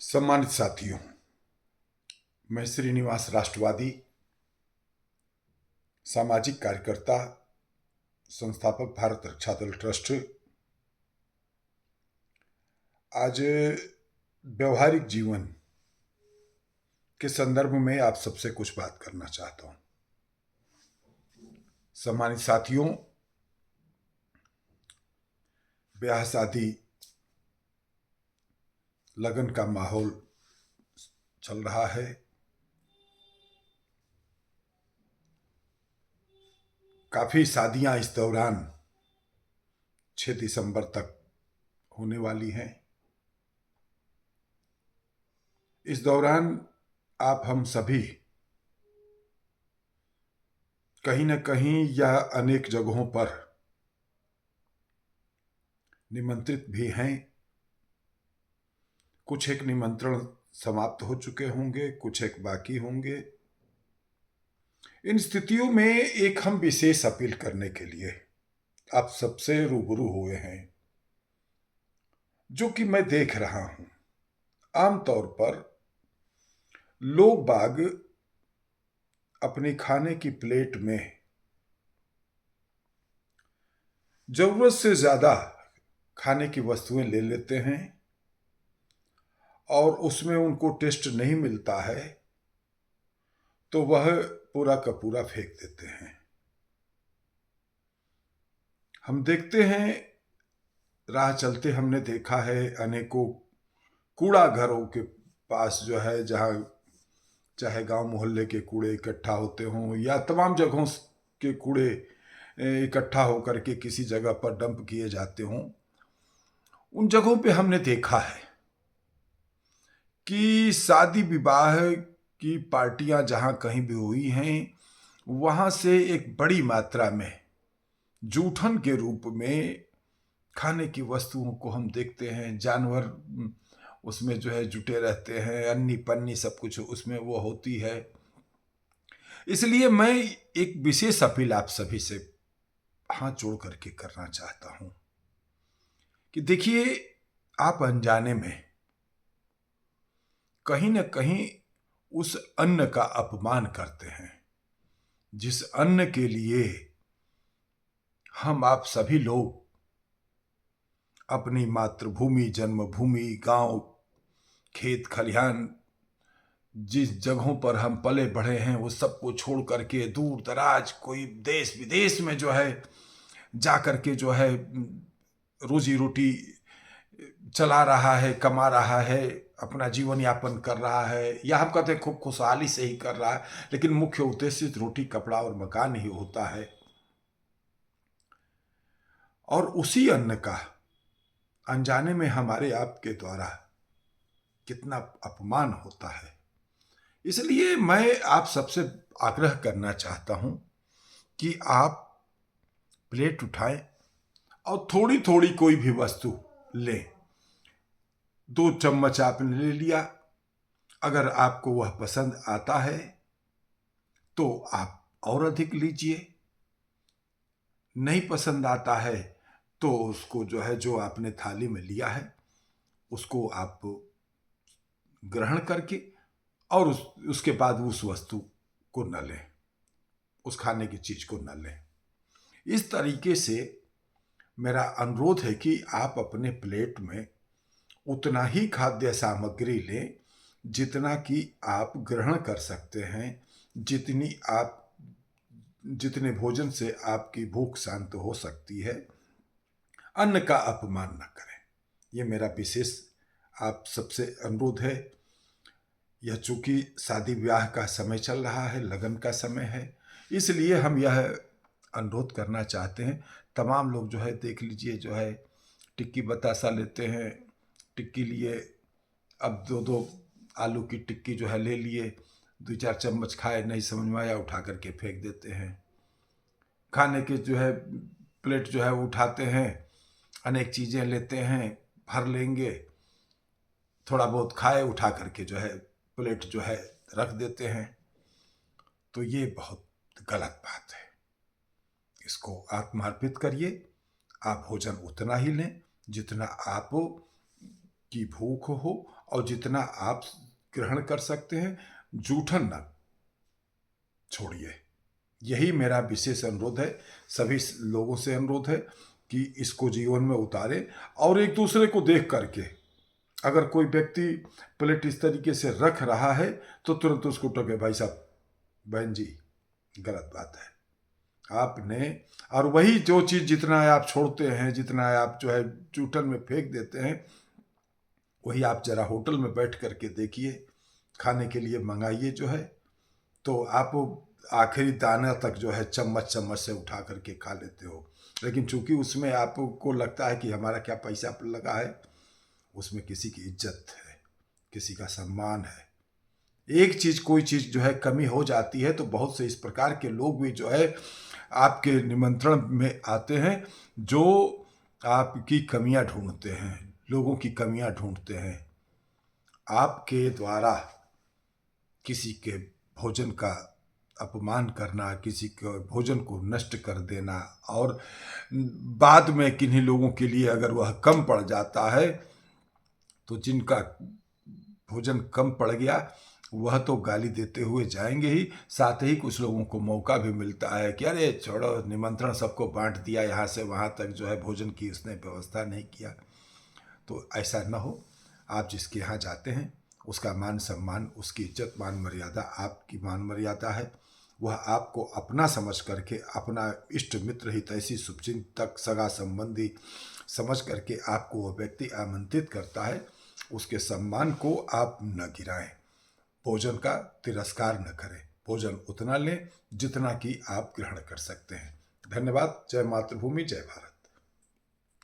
सम्मानित साथियों, मैं श्रीनिवास राष्ट्रवादी, सामाजिक कार्यकर्ता, संस्थापक भारत रक्षा दल ट्रस्ट, आज व्यवहारिक जीवन के संदर्भ में आप सबसे कुछ बात करना चाहता हूं। सम्मानित साथियों, ब्याह शादी लगन का माहौल चल रहा है। काफी शादियां इस दौरान 6 दिसंबर तक होने वाली हैं। इस दौरान आप हम सभी कहीं न कहीं या अनेक जगहों पर निमंत्रित भी हैं। कुछ एक निमंत्रण समाप्त हो चुके होंगे, कुछ एक बाकी होंगे। इन स्थितियों में एक हम विशेष अपील करने के लिए आप सबसे रूबरू हुए हैं, जो कि मैं देख रहा हूं। आमतौर पर लोग बाग अपनी खाने की प्लेट में जरूरत से ज्यादा खाने की वस्तुएं ले लेते हैं और उसमें उनको टेस्ट नहीं मिलता है तो वह पूरा का पूरा फेंक देते हैं। हम देखते हैं, राह चलते हमने देखा है अनेकों कूड़ा घरों के पास जो है, जहां चाहे गांव मोहल्ले के कूड़े इकट्ठा होते हों या तमाम जगहों के कूड़े इकट्ठा होकर के किसी जगह पर डंप किए जाते हों, उन जगहों पे हमने देखा है कि शादी विवाह की पार्टियां जहां कहीं भी हुई हैं, वहां से एक बड़ी मात्रा में जूठन के रूप में खाने की वस्तुओं को हम देखते हैं। जानवर उसमें जो है जुटे रहते हैं, अन्नी पन्नी सब कुछ उसमें वो होती है। इसलिए मैं एक विशेष अपील आप सभी से हाथ जोड़ करके करना चाहता हूं कि देखिए, आप अनजाने में कहीं न कहीं उस अन्न का अपमान करते हैं जिस अन्न के लिए हम आप सभी लोग अपनी मातृभूमि, जन्मभूमि, गांव, खेत खलिहान, जिस जगहों पर हम पले बढ़े हैं, वो सबको छोड़ करके दूर दराज कोई देश विदेश में जो है जा करके जो है रोजी रोटी चला रहा है, कमा रहा है, अपना जीवन यापन कर रहा है, या हम कहते हैं खूब खुशहाली से ही कर रहा है, लेकिन मुख्य उद्देश्य रोटी, कपड़ा और मकान ही होता है। और उसी अन्न का अनजाने में हमारे आपके द्वारा कितना अपमान होता है। इसलिए मैं आप सबसे आग्रह करना चाहता हूं कि आप प्लेट उठाएं और थोड़ी थोड़ी कोई भी वस्तु लें। 2 चम्मच आपने ले लिया, अगर आपको वह पसंद आता है तो आप और अधिक लीजिए, नहीं पसंद आता है तो उसको जो है, जो आपने थाली में लिया है उसको आप ग्रहण करके और उसके बाद उस वस्तु को न लें, उस खाने की चीज को न लें। इस तरीके से मेरा अनुरोध है कि आप अपने प्लेट में उतना ही खाद्य सामग्री लें जितना कि आप ग्रहण कर सकते हैं, जितने भोजन से आपकी भूख शांत हो सकती है। अन्न का अपमान न करें, यह मेरा विशेष आप सबसे अनुरोध है। यह चूंकि शादी ब्याह का समय चल रहा है, लगन का समय है, इसलिए हम यह अनुरोध करना चाहते हैं। तमाम लोग जो है देख लीजिए, जो है टिक्की बतासा लेते हैं, टिक्की लिए, अब 2-2 आलू की टिक्की जो है ले लिए, 2-4 चम्मच खाए, नहीं समझ में आया उठा करके फेंक देते हैं। खाने के जो है प्लेट जो है उठाते हैं, अनेक चीज़ें लेते हैं, भर लेंगे, थोड़ा बहुत खाए, उठा करके जो है प्लेट जो है रख देते हैं। तो ये बहुत गलत बात है। इसको आत्मार्पित करिए। आप भोजन उतना ही लें जितना आप की भूख हो और जितना आप ग्रहण कर सकते हैं, जूठन न छोड़िए। यही मेरा विशेष अनुरोध है, सभी लोगों से अनुरोध है कि इसको जीवन में उतारें। और एक दूसरे को देख करके अगर कोई व्यक्ति प्लेट इस तरीके से रख रहा है तो तुरंत उसको टोके, भाई साहब, बहन जी, गलत बात है आपने। और वही जो चीज़ जितना आप छोड़ते हैं, जितना आप जो है जूठन में फेंक देते हैं, वही आप जरा होटल में बैठ करके देखिए, खाने के लिए मंगाइए जो है, तो आप आखिरी दाना तक जो है चम्मच चम्मच से उठा करके खा लेते हो। लेकिन चूंकि उसमें आपको लगता है कि हमारा क्या पैसा लगा है, उसमें किसी की इज्जत है, किसी का सम्मान है। एक चीज़, कोई चीज़ जो है कमी हो जाती है तो बहुत से इस प्रकार के लोग भी जो है आपके निमंत्रण में आते हैं, जो आपकी कमियां ढूंढते हैं, लोगों की कमियां ढूंढते हैं। आपके द्वारा किसी के भोजन का अपमान करना, किसी के भोजन को नष्ट कर देना, और बाद में किन्हीं लोगों के लिए अगर वह कम पड़ जाता है तो जिनका भोजन कम पड़ गया वह तो गाली देते हुए जाएंगे ही, साथ ही कुछ लोगों को मौका भी मिलता है कि अरे छोड़ो, निमंत्रण सबको बांट दिया, यहाँ से वहाँ तक जो है भोजन की उसने व्यवस्था नहीं किया। तो ऐसा न हो। आप जिसके यहाँ जाते हैं उसका मान सम्मान, उसकी इज्जत, मान मर्यादा आपकी मान मर्यादा है। वह आपको अपना समझ करके, अपना इष्ट मित्र, हितैषी, शुभचिंतक, सगा संबंधी समझ करके आपको वह व्यक्ति आमंत्रित करता है। उसके सम्मान को आप न गिराएं, भोजन का तिरस्कार न करें। भोजन उतना लें जितना कि आप ग्रहण कर सकते हैं। धन्यवाद। जय मातृभूमि, जय भारत।